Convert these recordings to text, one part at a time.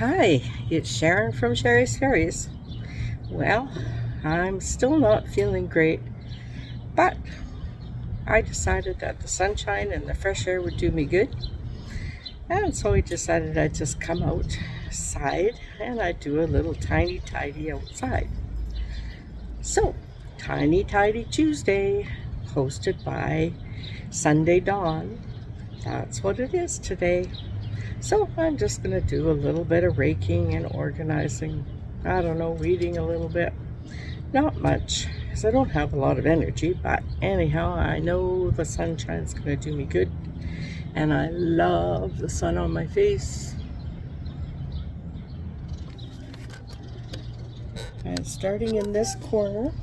Hi, it's Sharon from Sherry's Fairies. Well, I'm still not feeling great, but I decided that the sunshine and the fresh air would do me good, and so I decided I'd just come outside and I'd do a little tiny tidy outside. So, Tiny Tidy Tuesday, hosted by Sunday Dawn. That's what it is today. So I'm just going to do a little bit of raking and organizing. I don't know, weeding a little bit. Not much, because I don't have a lot of energy, but anyhow, I know the sunshine's going to do me good, and I love the sun on my face. And starting in this corner,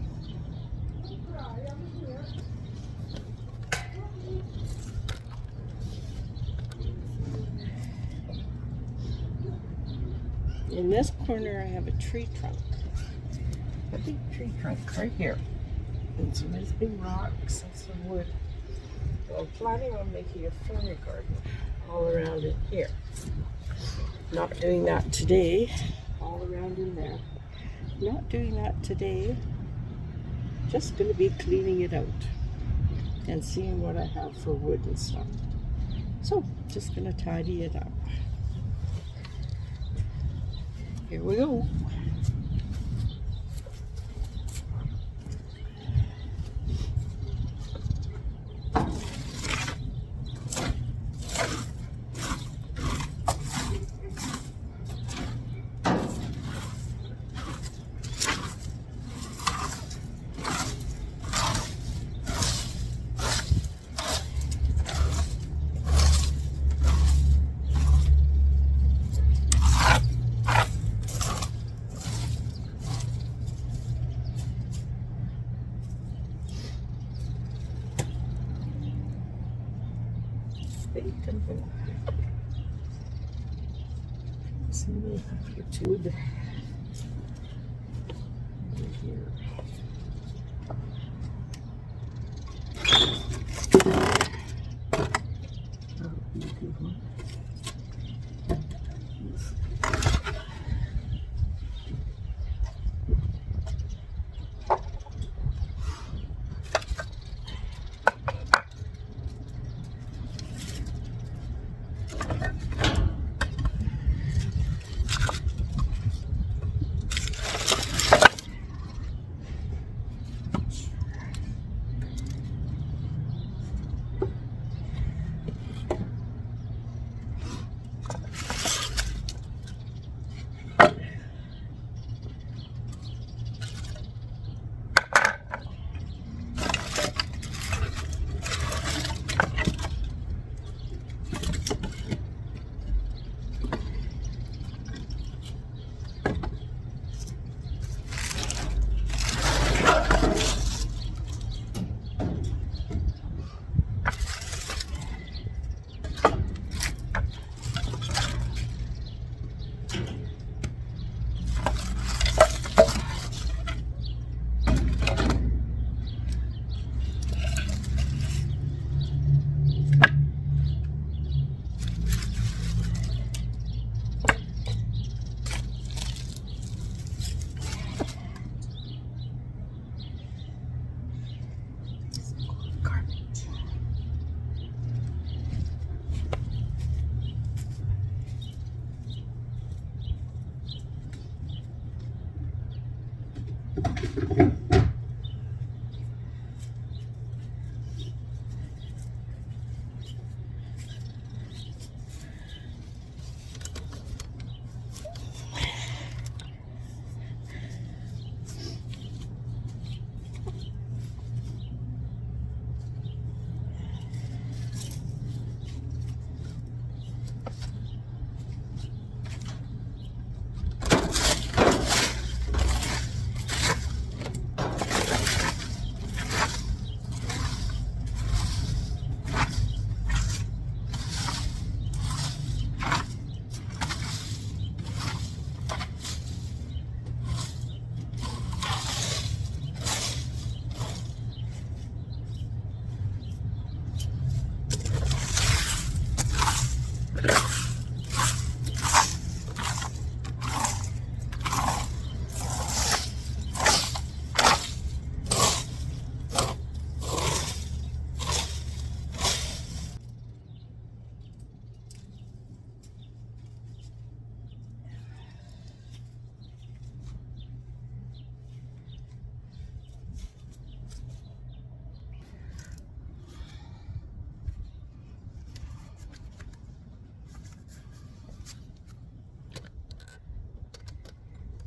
I have a tree trunk. A big tree trunk right here. And some nice big rocks and some wood. I'm planning on making a fairy garden all around in here. Not doing that today. All around in there. Not doing that today. Just going to be cleaning it out and seeing what I have for wood and stuff. So, just going to tidy it up. Here we go. See your tube over here.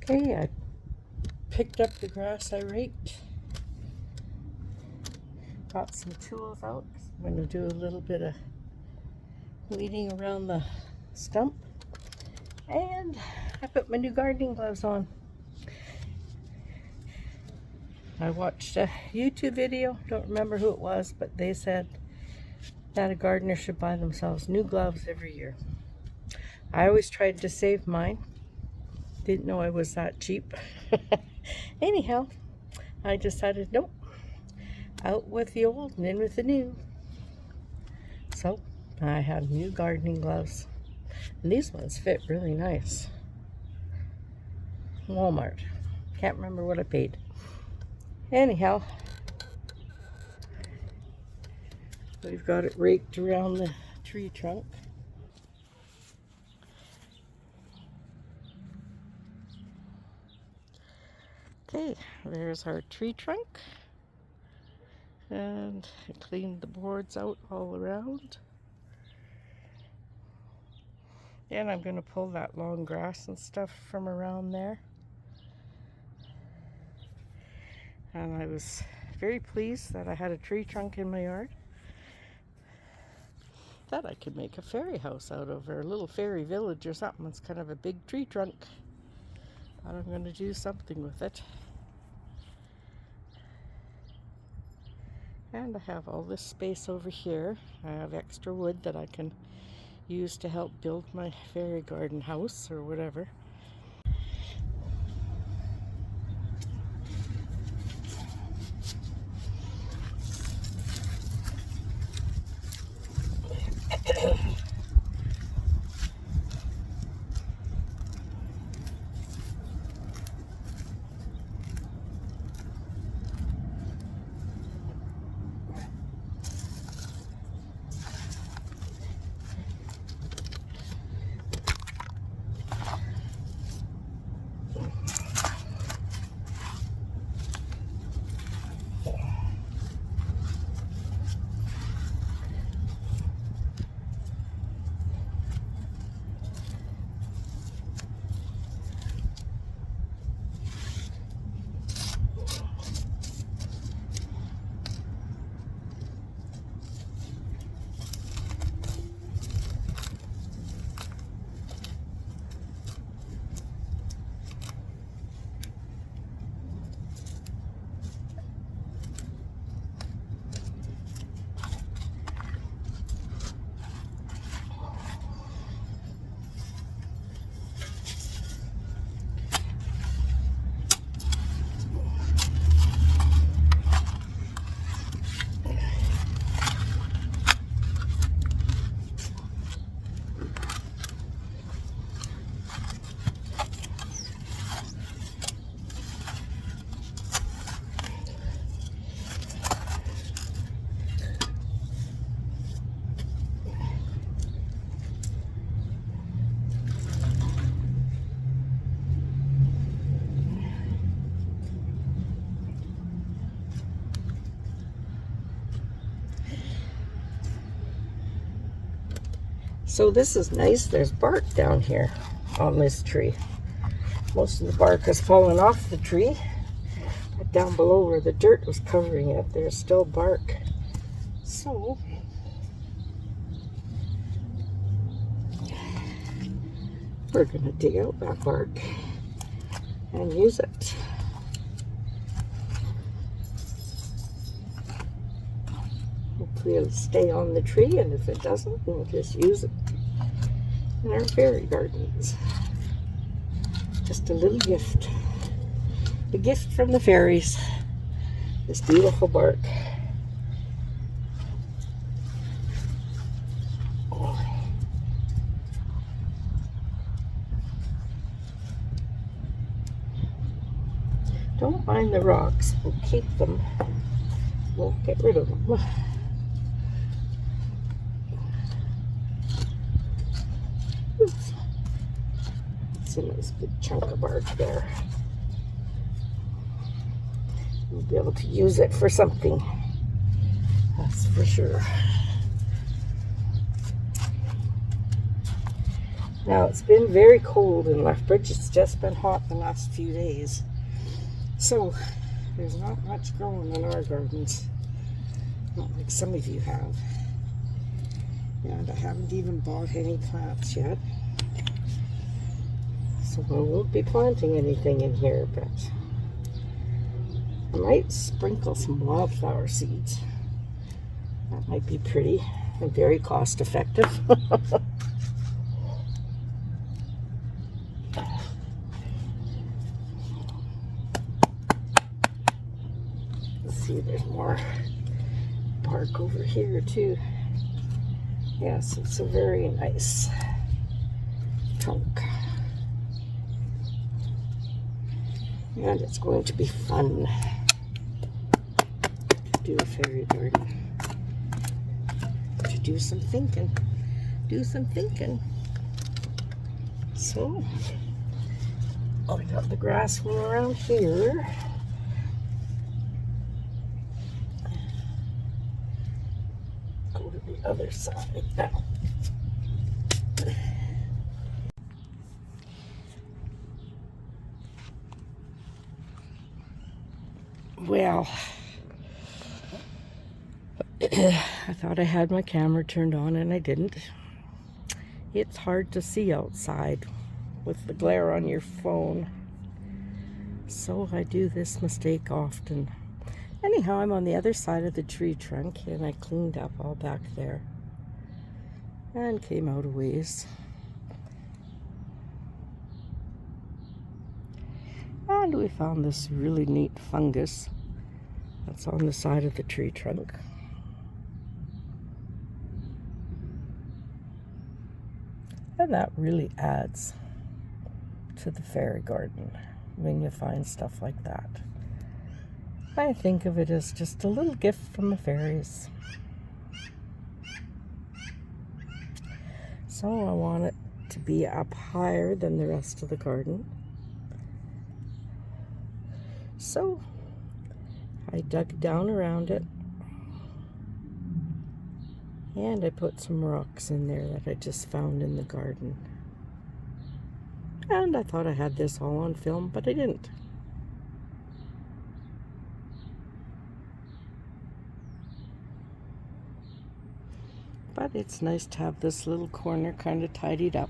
Okay, I picked up the grass I raked. Got some tools out. I'm going to do a little bit of weeding around the stump. And I put my new gardening gloves on. I watched a YouTube video, don't remember who it was, but they said that a gardener should buy themselves new gloves every year. I always tried to save mine. Didn't know I was that cheap. Anyhow, I decided, nope, out with the old and in with the new. So I have new gardening gloves. And these ones fit really nice. Walmart. Can't remember what I paid. Anyhow, we've got it raked around the tree trunk. Okay, there's our tree trunk. And I cleaned the boards out all around. And I'm going to pull that long grass and stuff from around there. And I was very pleased that I had a tree trunk in my yard that I could make a fairy house out of, or a little fairy village or something. It's kind of a big tree trunk. Thought I'm going to do something with it. And I have all this space over here. I have extra wood that I can use to help build my fairy garden house or whatever. So this is nice. There's bark down here on this tree. Most of the bark has fallen off the tree. But down below where the dirt was covering it, there's still bark. So we're going to dig out that bark and use it. Hopefully it'll stay on the tree, and if it doesn't, we'll just use it in our fairy gardens. Just a little gift. A gift from the fairies. This beautiful bark. Don't mind the rocks. We'll keep them. We'll get rid of them. Oops. It's a nice big chunk of bark there. We'll be able to use it for something. That's for sure. Now, it's been very cold in Lethbridge. It's just been hot the last few days. So, there's not much growing in our gardens. Not like some of you have. And I haven't even bought any plants yet. So I won't be planting anything in here, but I might sprinkle some wildflower seeds. That might be pretty and very cost effective. Let's see, there's more bark over here too. Yes, it's a very nice trunk. And it's going to be fun to do a fairy garden. To do some thinking. So, I got the grass from around here. Go to the other side now. Well, I thought I had my camera turned on and I didn't. It's hard to see outside with the glare on your phone. So I do this mistake often. Anyhow, I'm on the other side of the tree trunk and I cleaned up all back there and came out a ways. And we found this really neat fungus that's on the side of the tree trunk. And that really adds to the fairy garden when you find stuff like that. I think of it as just a little gift from the fairies. So I want it to be up higher than the rest of the garden. So I dug down around it and I put some rocks in there that I just found in the garden. And I thought I had this all on film, but I didn't. But it's nice to have this little corner kind of tidied up.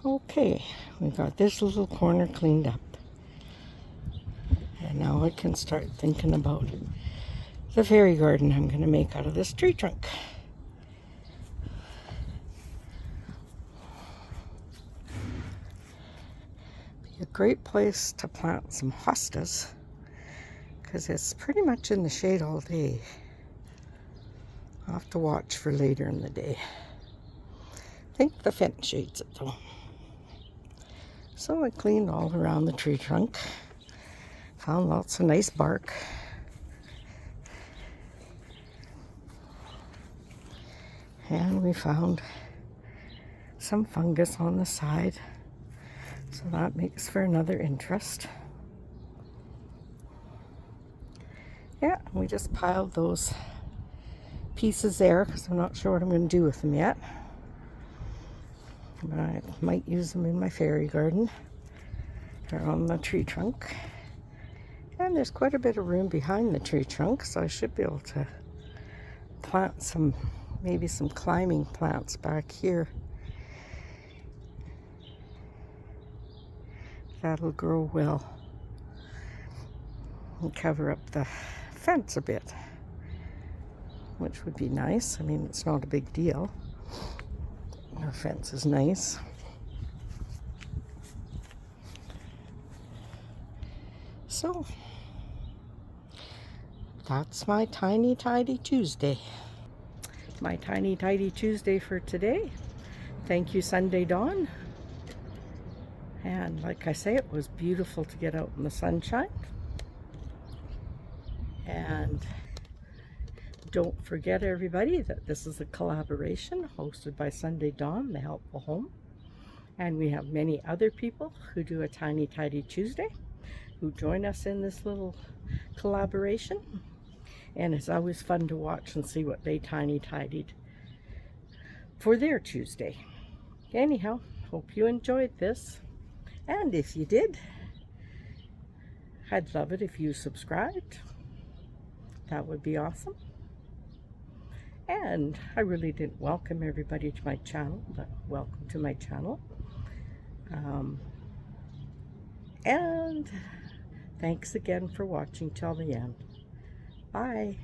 Okay, we got this little corner cleaned up. And now I can start thinking about the fairy garden I'm going to make out of this tree trunk. a great place to plant some hostas because it's pretty much in the shade all day. I'll have to watch for later in the day. I think the fence shades it though. So I cleaned all around the tree trunk. Found lots of nice bark. And we found some fungus on the side. So that makes for another interest. Yeah, we just piled those pieces there because I'm not sure what I'm going to do with them yet. But I might use them in my fairy garden. They're on the tree trunk. And there's quite a bit of room behind the tree trunk, so I should be able to plant some, maybe some climbing plants back here. That'll grow well and cover up the fence a bit, which would be nice. I mean, it's not a big deal. The fence is nice. So, that's my Tiny Tidy Tuesday. My Tiny Tidy Tuesday for today. Thank you, Sunday Dawn. And like I say, it was beautiful to get out in the sunshine. And don't forget, everybody, that this is a collaboration hosted by Sunday Dawn, the Helpful Home. And we have many other people who do a Tiny Tidy Tuesday who join us in this little collaboration. And it's always fun to watch and see what they tiny tidied for their Tuesday. Anyhow, hope you enjoyed this. And if you did, I'd love it if you subscribed. That would be awesome. And I really didn't welcome everybody to my channel, but welcome to my channel. And thanks again for watching till the end. Bye.